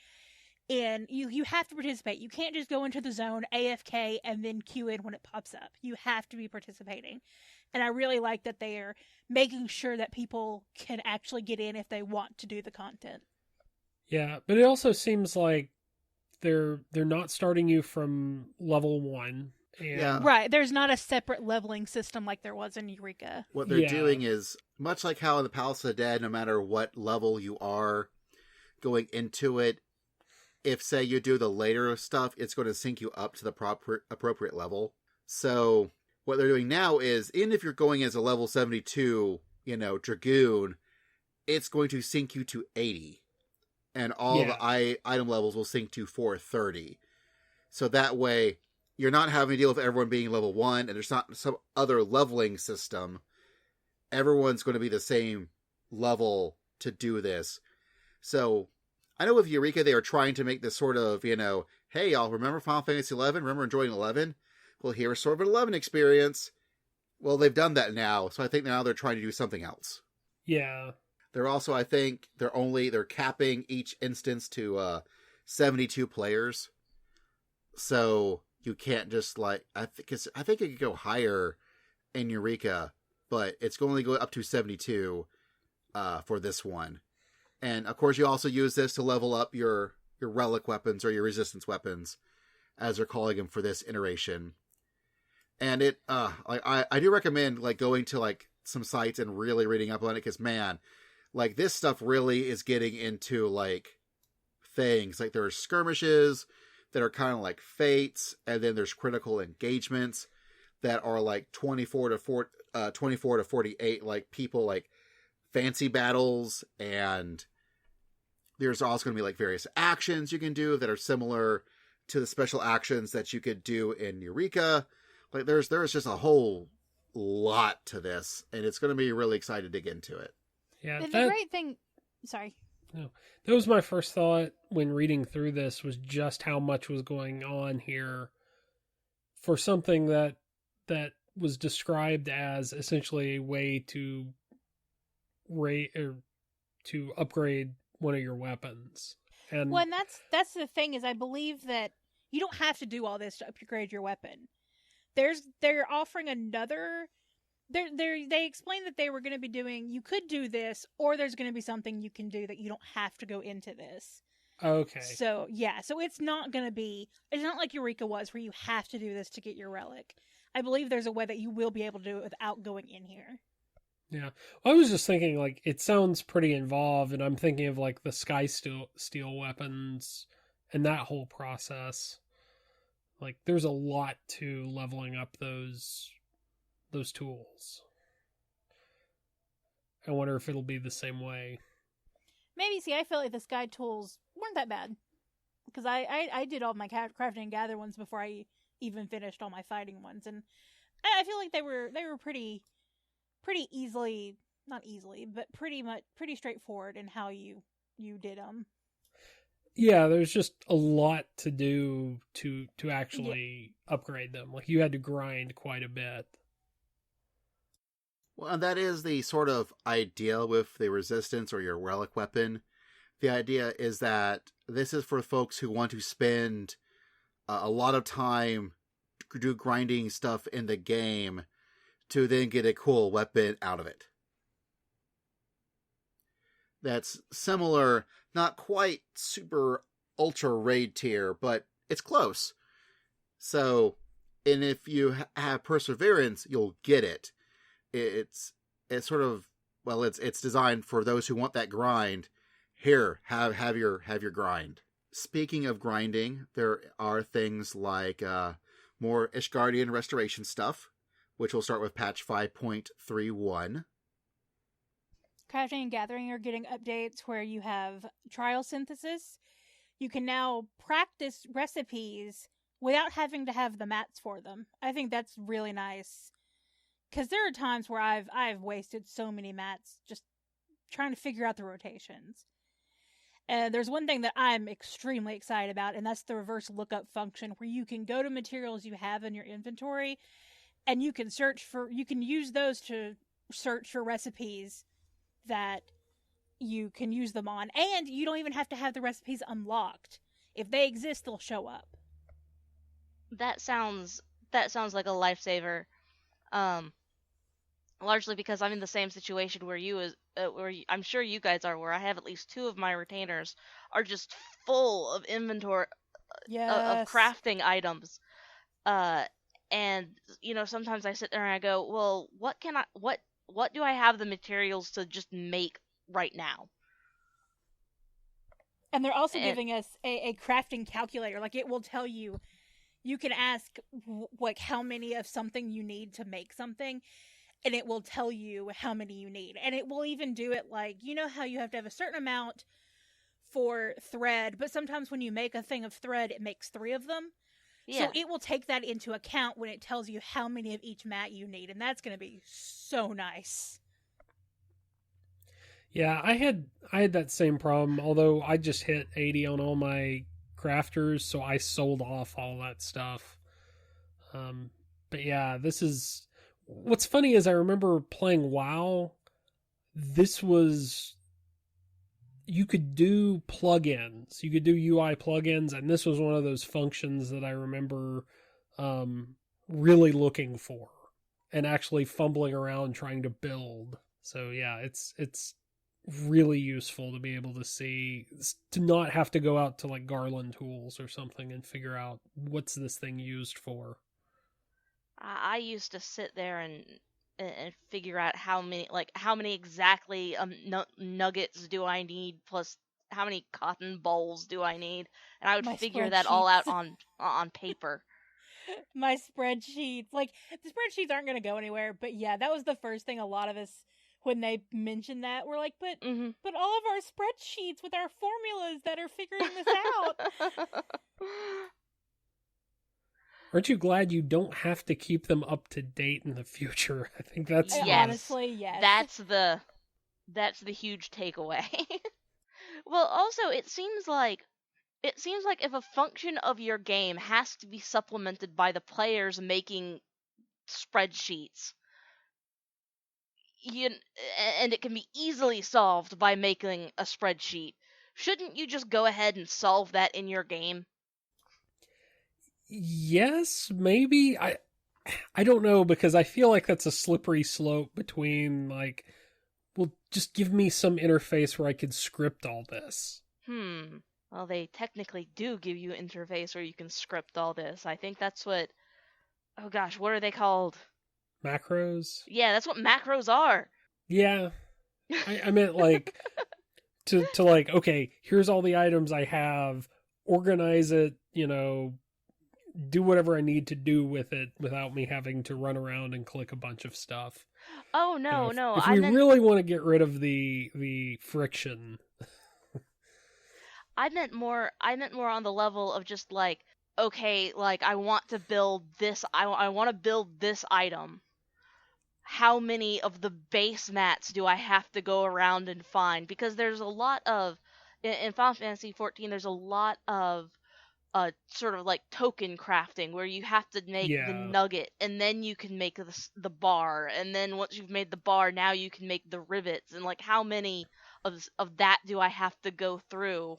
in, you have to participate. You can't just go into the zone AFK and then queue in when it pops up. You have to be participating. And I really like that they are making sure that people can actually get in if they want to do the content.
Yeah, but it also seems like they're not starting you from level 1.
Yeah.
Right. There's not a separate leveling system like there was in Eureka.
What they're doing is, much like how in the Palace of the Dead, no matter what level you are going into it, if, say, you do the later stuff, it's going to sync you up to the appropriate level. So what they're doing now is, even if you're going as a level 72, Dragoon, it's going to sync you to 80. And all the item levels will sync to 430. So that way, you're not having to deal with everyone being level 1, and there's not some other leveling system. Everyone's going to be the same level to do this. So, I know with Eureka, they are trying to make this sort of, hey, y'all, remember Final Fantasy XI? Remember enjoying 11? well, here's sort of an 11 experience. Well, they've done that now, so I think now they're trying to do something else.
Yeah.
They're also, I think, they're capping each instance to 72 players. So you can't just I think it could go higher in Eureka, but it's going to go up to 72 for this one. And of course, you also use this to level up your relic weapons or your resistance weapons, as they're calling them for this iteration. And it, I do recommend going to some sites and really reading up on it, because man, this stuff really is getting into things. There are skirmishes that are kind of like fates, and then there's critical engagements that are 24 to 48 people fancy battles, and there's also going to be various actions you can do that are similar to the special actions that you could do in Eureka. There's just a whole lot to this, and it's going to be really excited to get into it.
Yeah,
The great thing, sorry.
No, that was my first thought when reading through this, was just how much was going on here for something that was described as essentially a way to upgrade one of your weapons. And
Well, and that's the thing, is I believe that you don't have to do all this to upgrade your weapon. They're offering another. They explained that they were going to be doing. You could do this, or there's going to be something you can do that you don't have to go into this.
Okay.
So yeah, so it's not going to be. It's not like Eureka was, where you have to do this to get your relic. I believe there's a way that you will be able to do it without going in here.
Yeah, I was just thinking it sounds pretty involved, and I'm thinking of the sky steel weapons and that whole process. There's a lot to leveling up those tools. I wonder if it'll be the same way.
Maybe. See, I feel like the sky tools weren't that bad, because I did all my crafting and gather ones before I even finished all my fighting ones, and I feel like they were pretty easily, not easily, but pretty straightforward in how you did them.
Yeah, there's just a lot to do to actually upgrade them. You had to grind quite a bit.
Well, and that is the sort of idea with the resistance or your relic weapon. The idea is that this is for folks who want to spend a lot of time do grinding stuff in the game to then get a cool weapon out of it. That's similar, not quite super ultra raid tier, but it's close. So, and if you have perseverance, you'll get it. It's sort of, well, it's designed for those who want that grind. Here, have your grind. Speaking of grinding, there are things like more Ishgardian restoration stuff, which will start with patch 5.31.
Crafting and gathering are getting updates where you have trial synthesis. You can now practice recipes without having to have the mats for them. I think that's really nice, because there are times where I've wasted so many mats just trying to figure out the rotations. And there's one thing that I'm extremely excited about, and that's the reverse lookup function, where you can go to materials you have in your inventory, and you can use those to search for recipes that you can use them on, and you don't even have to have the recipes unlocked. If they exist, they'll show up.
That sounds like a lifesaver. Largely because I'm in the same situation where I'm sure you guys are, where I have at least 2 of my retainers are just full of inventory of crafting items. And sometimes I sit there and I go, well, what do I have the materials to just make right now?
And they're also giving us a crafting calculator. It will tell you, you can ask how many of something you need to make something, and it will tell you how many you need. And it will even do it how you have to have a certain amount for thread, but sometimes when you make a thing of thread, it makes 3 of them. Yeah. So it will take that into account when it tells you how many of each mat you need, and that's going to be so nice.
Yeah, I had that same problem, although I just hit 80 on all my crafters, so I sold off all that stuff. But yeah, this is what's funny is I remember playing WoW. This was you could do plugins, you could do UI plugins, and this was one of those functions that I remember really looking for and actually fumbling around trying to build. So yeah, it's really useful to be able to see, to not have to go out to like Garland tools or something and figure out what's this thing used for.
I used to sit there and figure out how many exactly nuggets do I need, plus how many cotton balls do I need, and I would
My
figure that all out
spreadsheets.
on paper.
My spreadsheets. Like, the spreadsheets aren't going to go anywhere, but yeah, that was the first thing a lot of us, when they mentioned that, were like, but all of our spreadsheets with our formulas that are figuring this out.
Aren't you glad you don't have to keep them up to date in the future? I think that's
Yes.
Honestly, yes.
That's the huge takeaway. Well, also it seems like if a function of your game has to be supplemented by the players making spreadsheets, and it can be easily solved by making a spreadsheet, shouldn't you just go ahead and solve that in your game?
Yes, maybe. I don't know, because I feel like that's a slippery slope between like, well, just give me some interface where I could script all this.
Well, they technically do give you an interface where you can script all this. I think that's what, oh gosh, what are they called?
Macros?
Yeah, that's what macros are.
Yeah. I meant like to like, okay, here's all the items I have, organize it, do whatever I need to do with it without me having to run around and click a bunch of stuff.
Oh no, no.
If we really want to get rid of the friction.
I meant more on the level of just like, okay, like I want to build this I want to build this item. How many of the base mats do I have to go around and find? Because there's a lot of in Final Fantasy 14 there's a lot of sort of like token crafting where you have to make the nugget and then you can make the bar, and then once you've made the bar, now you can make the rivets, and like how many of that do I have to go through?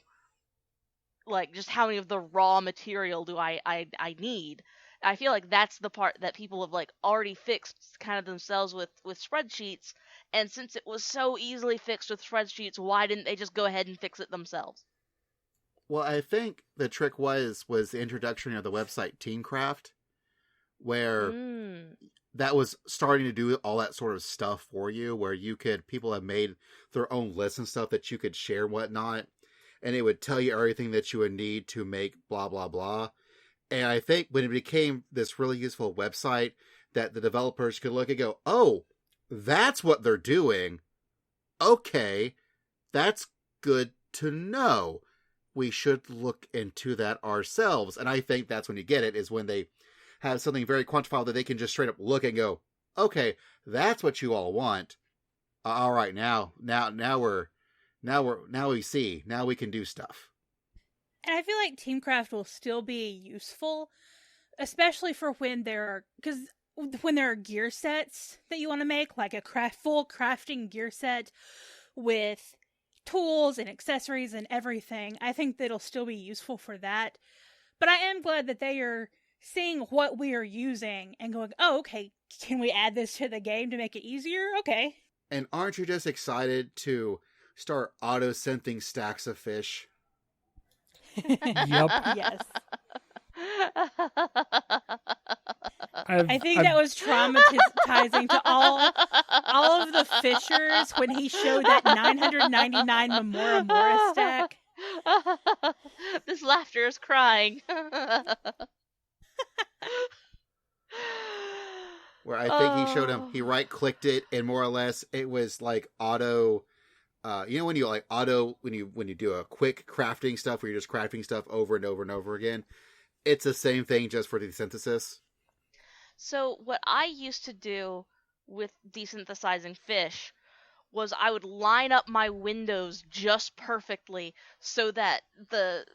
Like just how many of the raw material do I need? I feel like that's the part that people have like already fixed kind of themselves with spreadsheets, and since it was so easily fixed with spreadsheets, why didn't they just go ahead and fix it themselves?
Well, I think the trick was the introduction of the website Teamcraft, where that was starting to do all that sort of stuff for you, where people have made their own lists and stuff that you could share and whatnot, and it would tell you everything that you would need to make blah, blah, blah. And I think when it became this really useful website that the developers could look and go, oh, that's what they're doing. Okay, that's good to know. We should look into that ourselves. And I think that's when you get it, is when they have something very quantifiable that they can just straight up look and go, okay, that's what you all want. All right, now we see. Now we can do stuff.
And I feel like Teamcraft will still be useful, especially for when there are gear sets that you want to make, like a full crafting gear set with tools and accessories and everything. I think that'll still be useful for that. But I am glad that they are seeing what we are using and going, oh, okay, can we add this to the game to make it easier? Okay.
And aren't you just excited to start auto-synthing stacks of fish?
Yep.
Yes. I think that was traumatizing to all of the fishers when he showed that 999 Memora Mora stack.
This laughter is crying.
Where I think he showed him, he right-clicked it, and more or less it was like auto. When you do a quick crafting stuff where you're just crafting stuff over and over and over again, it's the same thing just for desynthesis.
So what I used to do with desynthesizing fish was I would line up my windows just perfectly so that the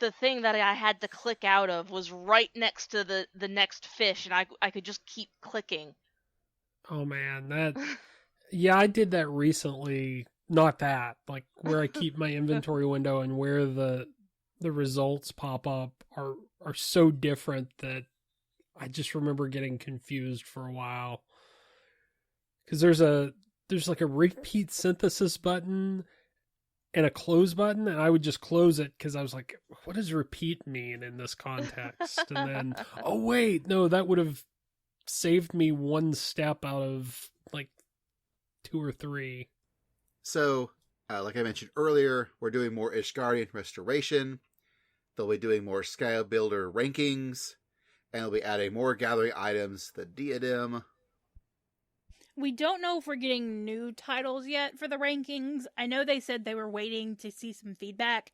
the thing that I had to click out of was right next to the next fish, and I could just keep clicking.
Oh man, yeah, I did that recently. Not that, like where I keep my inventory window and where the results pop up are so different that I just remember getting confused for a while. Because there's like a repeat synthesis button and a close button, and I would just close it because I was like, what does repeat mean in this context? And then, oh wait, no, that would have saved me one step out of like 2 or 3.
So, like I mentioned earlier, we're doing more Ishgardian restoration. They'll be doing more Sky Builder rankings, and they'll be adding more gathering items, the diadem.
We don't know if we're getting new titles yet for the rankings. I know they said they were waiting to see some feedback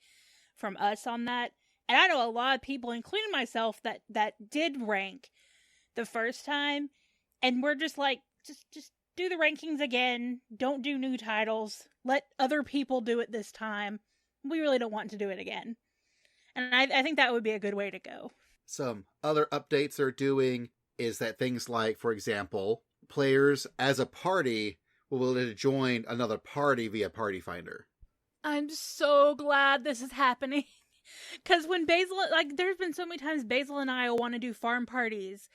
from us on that. And I know a lot of people, including myself, that did rank the first time. And we're just like, just do the rankings again. Don't do new titles. Let other people do it this time. We really don't want to do it again. And I think that would be a good way to go.
Some other updates they're doing is that things like, for example, players as a party will be able to join another party via Party Finder.
I'm so glad this is happening. Because when Basil, like, there's been so many times Basil and I want to do farm parties,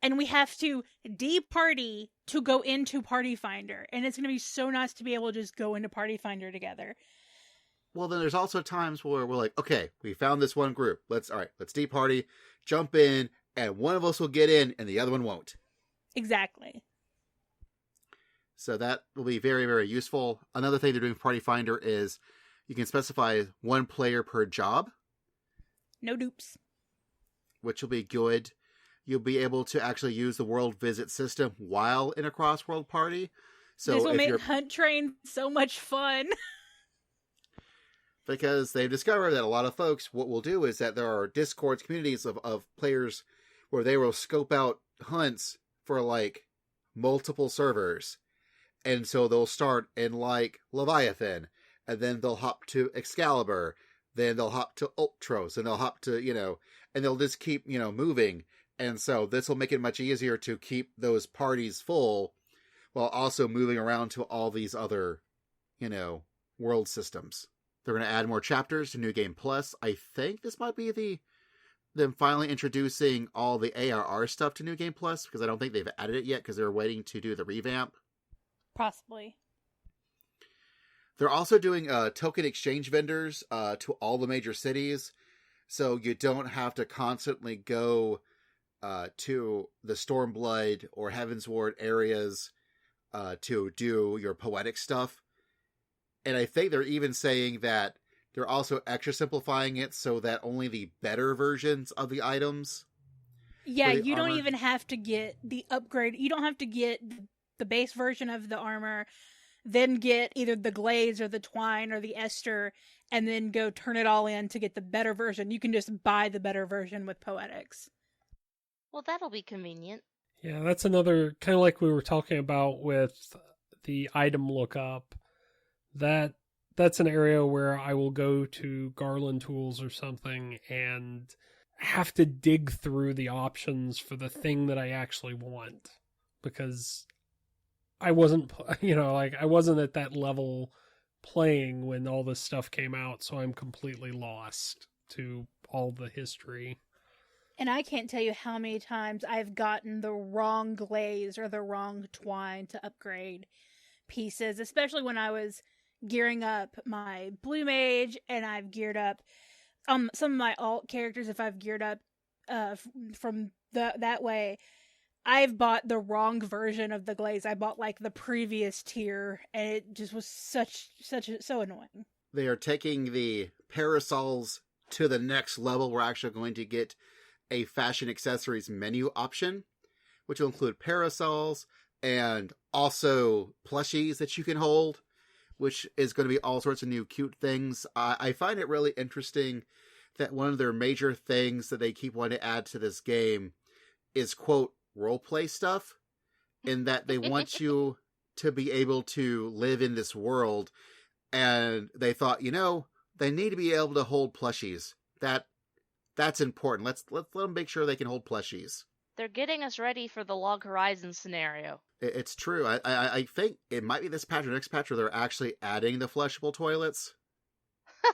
and we have to de-party to go into Party Finder. And it's going to be so nice to be able to just go into Party Finder together.
Well, then there's also times where we're like, okay, we found this one group. Let's de-party, jump in, and one of us will get in, and the other one won't.
Exactly.
So that will be very, very useful. Another thing they're doing for Party Finder is you can specify 1 player per job.
No dupes.
Which will be good. You'll be able to actually use the world visit system while in a cross-world party. So
this will make Hunt Train so much fun.
Because they've discovered that a lot of folks, what we'll do is that there are Discords, communities of players where they will scope out hunts for like multiple servers. And so they'll start in like Leviathan, and then they'll hop to Excalibur, then they'll hop to Ultros, and they'll hop to, and they'll just keep, moving. And so this will make it much easier to keep those parties full while also moving around to all these other, world systems. They're going to add more chapters to New Game Plus. I think this might be them finally introducing all the ARR stuff to New Game Plus, because I don't think they've added it yet because they're waiting to do the revamp.
Possibly.
They're also doing token exchange vendors to all the major cities, so you don't have to constantly go to the Stormblood or Heavensward areas to do your poetic stuff. And I think they're even saying that they're also extra simplifying it so that only the better versions of the items.
Yeah, you don't even have to get the upgrade. You don't have to get the base version of the armor, then get either the glaze or the twine or the ester, and then go turn it all in to get the better version. You can just buy the better version with Poetics.
Well, that'll be convenient.
Yeah, that's another, kind of like we were talking about with the item lookup. That's an area where I will go to Garland Tools or something and have to dig through the options for the thing that I actually want, because I wasn't, I wasn't at that level playing when all this stuff came out, so I'm completely lost to all the history.
And I can't tell you how many times I've gotten the wrong glaze or the wrong twine to upgrade pieces, especially when I was gearing up my Blue Mage, and I've geared up some of my alt characters. If I've geared up from that way, I've bought the wrong version of the glaze. I bought like the previous tier, and it just was so annoying.
They are taking the parasols to the next level. We're actually going to get a fashion accessories menu option, which will include parasols and also plushies that you can hold, which is going to be all sorts of new cute things. I find it really interesting that one of their major things that they keep wanting to add to this game is, quote, roleplay stuff, in that they want you to be able to live in this world. And they thought, they need to be able to hold plushies That's important. Let's let them make sure they can hold plushies.
They're getting us ready for the Log Horizon scenario.
It's true. I think it might be this patch or next patch where they're actually adding the flushable toilets.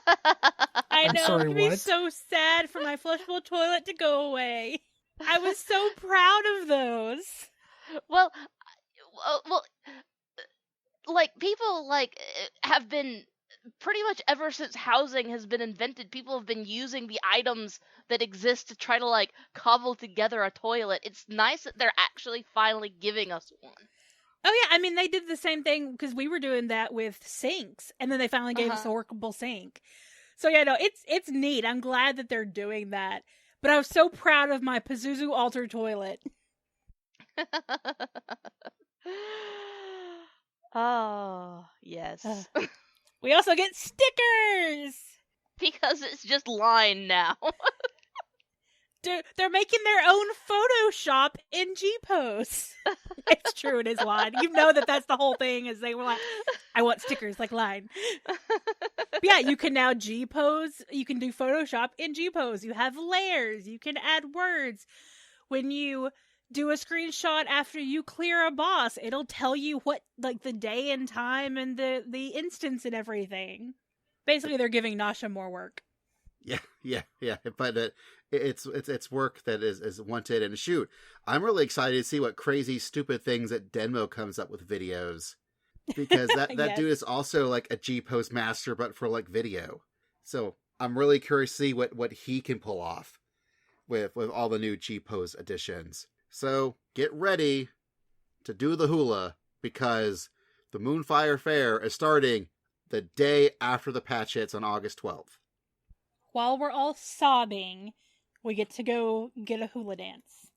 I
I'm
know.
sorry,
It'd be
what?
so sad for my flushable toilet to go away. I was so proud of those.
Well, like people have been pretty much ever since housing has been invented. People have been using the items that exist to try to like cobble together a toilet. It's nice that they're actually finally giving us one.
Oh yeah, I mean they did the same thing because we were doing that with sinks, and then they finally gave us a
Uh-huh.
workable sink. So yeah, no, it's neat. I'm glad that they're doing that. But I was so proud of my Pazuzu Alter toilet.
Oh, yes.
We also get stickers.
Because it's just line now.
They're making their own Photoshop in G-Pose. It's true, it is Line. You know that's the whole thing, is they were like, I want stickers like Line. But yeah, you can now G-Pose. You can do Photoshop in G-Pose. You have layers. You can add words. When you do a screenshot after you clear a boss, it'll tell you what, like, the day and time and the instance and everything. Basically, they're giving Nasha more work.
Yeah. But it's work that is wanted. And shoot, I'm really excited to see what crazy, stupid things that Denmo comes up with videos, because that
Yes.
dude is also like a G-Post master, but for like video. So I'm really curious to see what he can pull off with all the new G-Pose additions. So get ready to do the hula, because the Moonfire Fair is starting the day after the patch hits on August 12th.
While we're all sobbing, we get to go get a hula dance.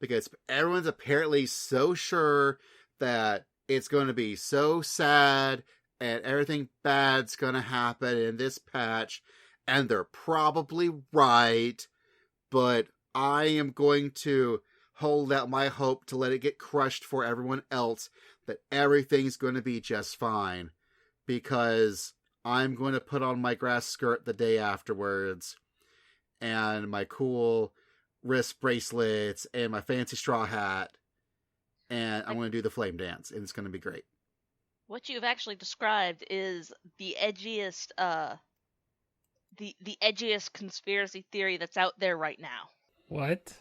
Because everyone's apparently so sure that it's going to be so sad and everything bad's going to happen in this patch, and they're probably right, but I am going to hold out my hope to let it get crushed for everyone else that everything's going to be just fine, because I'm going to put on my grass skirt the day afterwards, and my cool wrist bracelets, and my fancy straw hat, and I'm going to do the flame dance, and it's going to be great.
What you've actually described is the edgiest, the edgiest conspiracy theory that's out there right now.
What?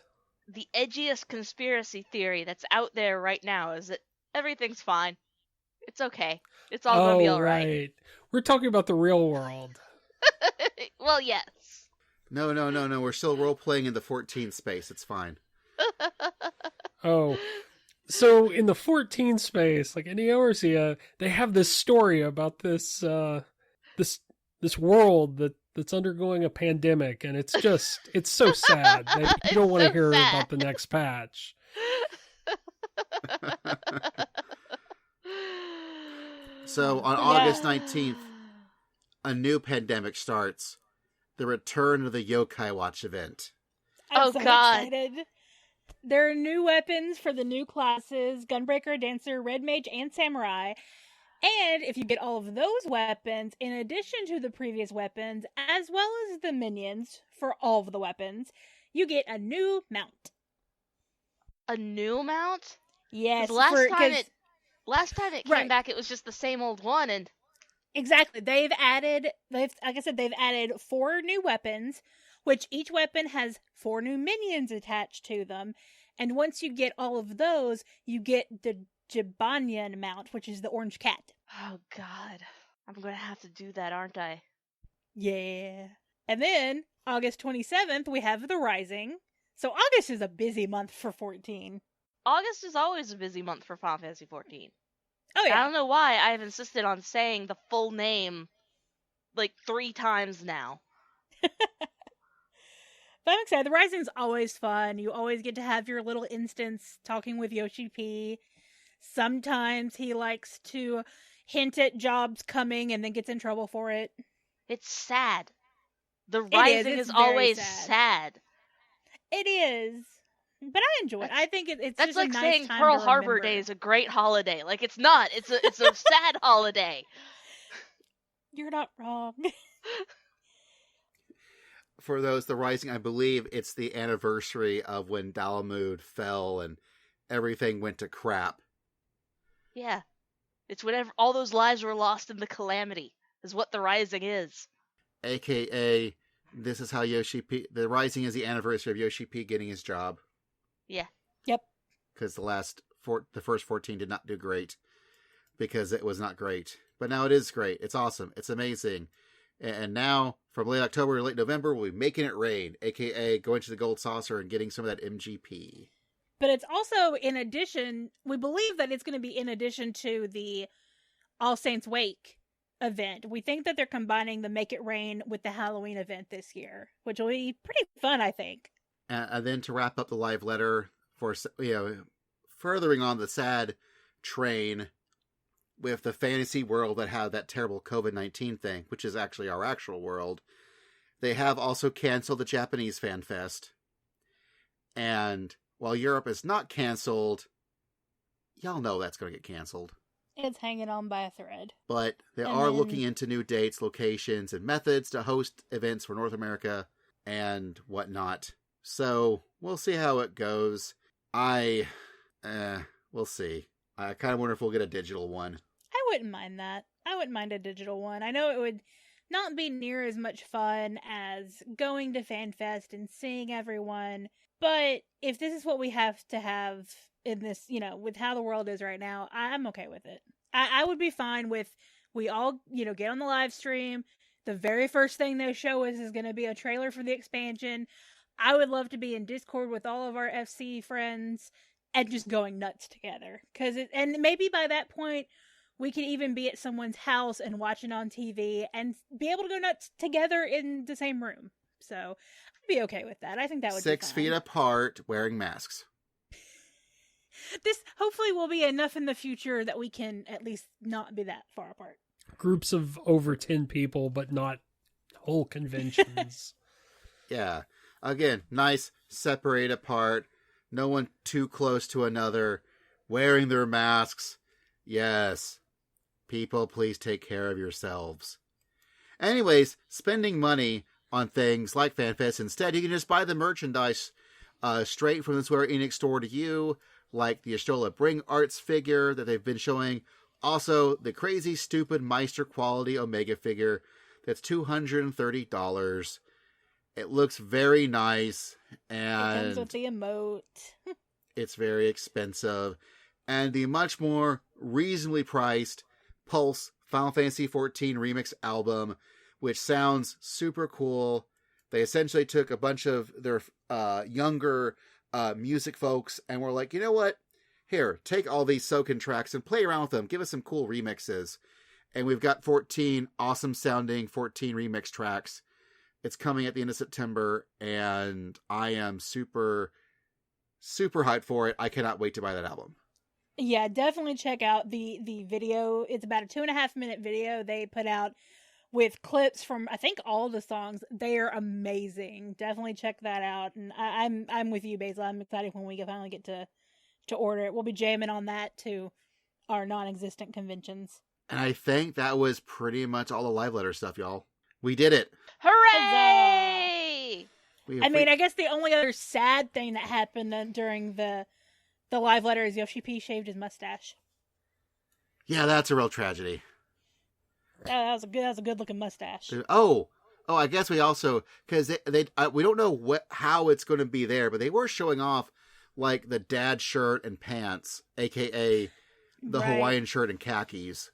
The edgiest conspiracy theory that's out there right now is that everything's fine. It's okay. It's all gonna be all right.
We're talking about the real world.
Well, yes.
No. We're still role-playing in the 14 space. It's fine.
Oh. So in the 14 space, like in Eorzea, they have this story about this this world that's undergoing a pandemic, and it's so sad that you don't want to hear about the next patch.
So on August 19th, a new pandemic starts. The return of the Yokai Watch event.
I'm so
God.
excited. There are new weapons for the new classes: Gunbreaker, Dancer, Red Mage, and Samurai. And if you get all of those weapons, in addition to the previous weapons, as well as the minions for all of the weapons, you get a new mount.
A new mount?
Yes,
Last time it came
Right.
back, it was just the same old one, and
exactly. They've added 4 new weapons, which each weapon has 4 new minions attached to them. And once you get all of those, you get the Jibanyan mount, which is the orange cat.
oh god, I'm gonna have to do that, aren't I?
Yeah. And then, August 27th, we have the Rising. So August is a busy month for 14.
August is always a busy month for Final Fantasy XIV.
Oh
I
yeah.
don't know why I've insisted on saying the full name like 3 times now.
But I'm excited. The Rising's always fun. You always get to have your little instance talking with Yoshi P. Sometimes he likes to hint at jobs coming and then gets in trouble for it.
It's sad. The
is.
Rising
It's
is
very
always
sad.
sad.
It is. But I enjoy it. I think it's
That's
just
like
a nice
saying
time
Pearl
to
Harbor
remember.
Day is a great holiday. Like, it's not. It's a sad holiday.
You're not wrong.
for those, the Rising, I believe it's the anniversary of when Dalamud fell and everything went to crap.
Yeah. It's whenever all those lives were lost in the calamity, is what the Rising is.
AKA, this is how Yoshi P. The Rising is the anniversary of Yoshi P getting his job.
Yeah.
Yep.
Because the first 14 did not do great. Because it was not great. But now it is great. It's awesome. It's amazing. And now, from late October to late November, we'll be making it rain. AKA going to the Gold Saucer and getting some of that MGP.
But it's also in addition, we believe that it's going to be in addition to the All Saints Wake event. We think that they're combining the Make It Rain with the Halloween event this year, which will be pretty fun, I think.
And then to wrap up the live letter, for furthering on the sad train with the fantasy world that had that terrible COVID-19 thing, which is actually our actual world, they have also canceled the Japanese Fan Fest. And while Europe is not canceled, y'all know that's going to get canceled.
It's hanging on by a thread.
But they are looking into new dates, locations, and methods to host events for North America and whatnot. So we'll see how it goes. We'll see. I kind of wonder if we'll get a digital one.
I wouldn't mind that. I wouldn't mind a digital one. I know it would not be near as much fun as going to FanFest and seeing everyone. But if this is what we have to have in this, with how the world is right now, I'm okay with it. I would be fine with, we all, get on the live stream. The very first thing they show us is going to be a trailer for the expansion. I would love to be in Discord with all of our FC friends and just going nuts together. And maybe by that point, we could even be at someone's house and watching on TV and be able to go nuts together in the same room. So I'd be okay with that. I think that would be
6 feet apart, wearing masks.
This hopefully will be enough in the future that we can at least not be that far apart.
Groups of over 10 people, but not whole conventions.
Yeah. Again, nice, separate apart, no one too close to another, wearing their masks. Yes. People, please take care of yourselves. Anyways, spending money on things like FanFest instead, you can just buy the merchandise straight from the Square Enix store to you, like the Astrola Bring Arts figure that they've been showing. Also, the crazy, stupid Meister quality Omega figure that's $230. It looks very nice, and
it comes with the emote.
It's very expensive. And the much more reasonably priced Pulse Final Fantasy XIV Remix album, which sounds super cool. They essentially took a bunch of their younger music folks and were like, you know what? Here, take all these Soken tracks and play around with them. Give us some cool remixes. And we've got 14 awesome sounding 14 remix tracks. It's coming at the end of September, and I am super, super hyped for it. I cannot wait to buy that album.
Yeah, definitely check out the video. It's about a 2.5-minute video they put out with clips from, I think, all the songs. They are amazing. Definitely check that out. And I'm with you, Basil. I'm excited when we finally get to order it. We'll be jamming on that to our non-existent conventions.
And I think that was pretty much all the live letter stuff, y'all. We did it.
Hooray!
I guess the only other sad thing that happened during the live letter is Yoshi P shaved his mustache.
Yeah, that's a real tragedy.
That was a good looking mustache.
Oh, I guess we also, because we don't know how it's going to be there, but they were showing off like the dad shirt and pants, aka the
Right.
Hawaiian shirt and khakis.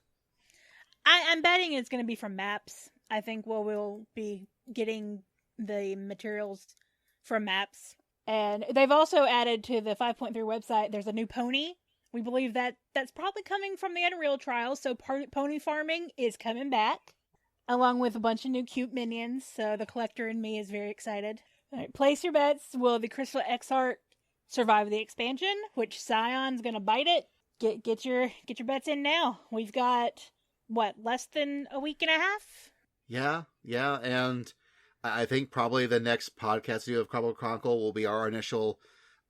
I'm betting it's going to be from Maps. I think we'll be getting the materials from Maps. And they've also added to the 5.3 website, there's a new pony. We believe that's probably coming from the Unreal trials, so pony farming is coming back, along with a bunch of new cute minions, so the collector in me is very excited. All right, place your bets. Will the Crystal Exart survive the expansion? Which Scion's going to bite it? Get your bets in now. We've got, less than a week and a half?
Yeah, and I think probably the next podcast we do of Chronicle will be our initial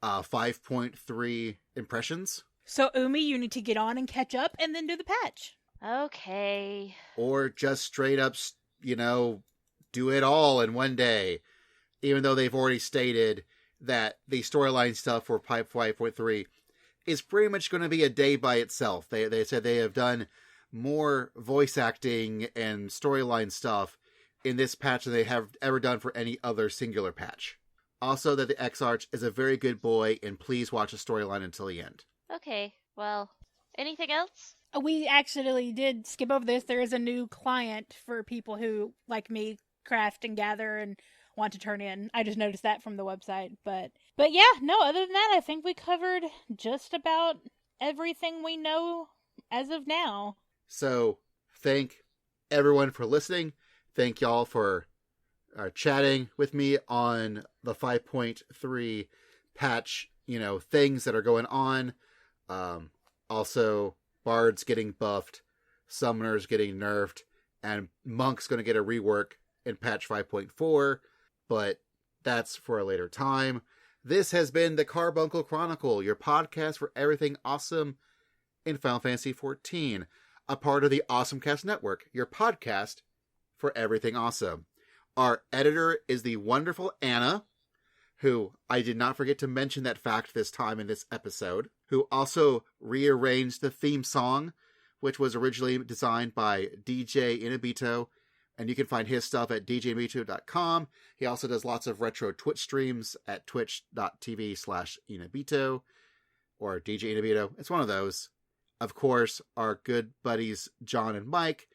5.3 impressions.
So, Umi, you need to get on and catch up and then do the patch.
Okay.
Or just straight up, do it all in one day. even though they've already stated that the storyline stuff for Pipe 5.3 is pretty much going to be a day by itself. They said they have done more voice acting and storyline stuff in this patch than they have ever done for any other singular patch. Also, that the X-Arch is a very good boy, and please watch the storyline until the end.
Okay, well, anything else?
We actually did skip over this. There is a new client for people who, like me, craft and gather and want to turn in. I just noticed that from the website. But yeah, no, other than that, I think we covered just about everything we know as of now.
So, thank everyone for listening. Thank y'all for chatting with me on the 5.3 patch, things that are going on. Also, Bard's getting buffed, Summoner's getting nerfed, and Monk's going to get a rework in patch 5.4, but that's for a later time. This has been the Carbuncle Chronicle, your podcast for everything awesome in Final Fantasy XIV, a part of the AwesomeCast Network, your podcast for everything awesome. Our editor is the wonderful Anna, who I did not forget to mention that fact this time in this episode, who also rearranged the theme song, which was originally designed by DJ Inabito, and you can find his stuff at djinabito.com. He also does lots of retro Twitch streams at twitch.tv/Inabito, or DJ Inabito. It's one of those. Of course, our good buddies John and Mike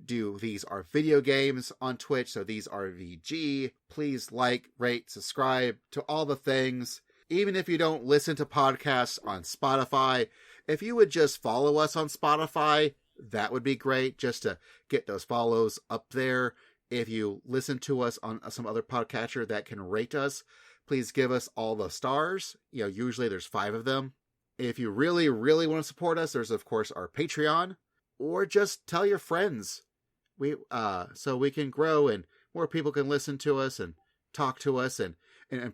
do These Are Video Games on Twitch, so These Are VG. Please like, rate, subscribe to all the things. Even if you don't listen to podcasts on Spotify, if you would just follow us on Spotify, that would be great, just to get those follows up there. If you listen to us on some other podcatcher that can rate us, please give us all the stars. Usually there's 5 of them. If you really, really want to support us, there's of course our Patreon, or just tell your friends. So we can grow and more people can listen to us and talk to us and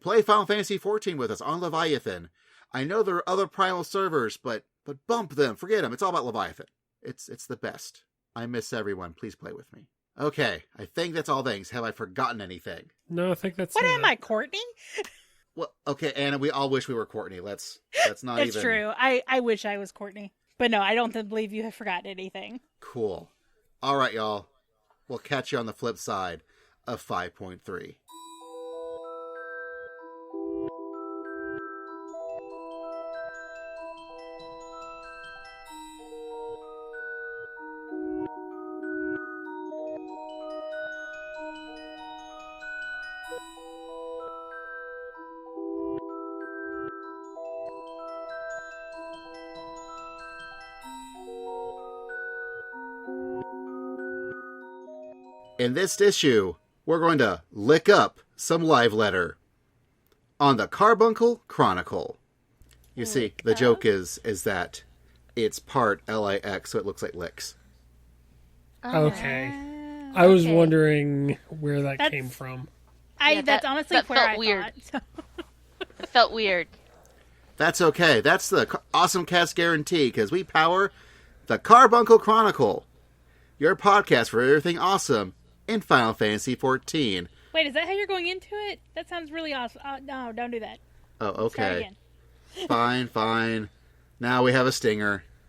play Final Fantasy XIV with us on Leviathan. I know there are other Primal servers, but bump them, forget them. It's all about Leviathan. It's the best. I miss everyone. Please play with me. Okay, I think that's all things. Have I forgotten anything?
No, I think that's
What
it.
am I, Courtney?
Well, okay, Anna, we all wish we were Courtney. Let's not
It's
even...
true. I wish I was Courtney. But no, I don't believe you have forgotten anything.
Cool. All right, y'all. We'll catch you on the flip side of 5.3. In this issue, we're going to lick up some live letter on the Carbuncle Chronicle. You see, the joke is that it's part LIX, so it looks like LIX.
Okay. I was wondering where that came from.
That's honestly
that
where
felt
I
weird.
thought.
It felt weird.
That's okay. That's the Awesome Cast guarantee, because we power the Carbuncle Chronicle, your podcast for everything awesome in Final Fantasy XIV.
Wait, is that how you're going into it? That sounds really awesome. No, don't do that.
Oh,
Start
okay.
again.
Fine. Now we have a stinger.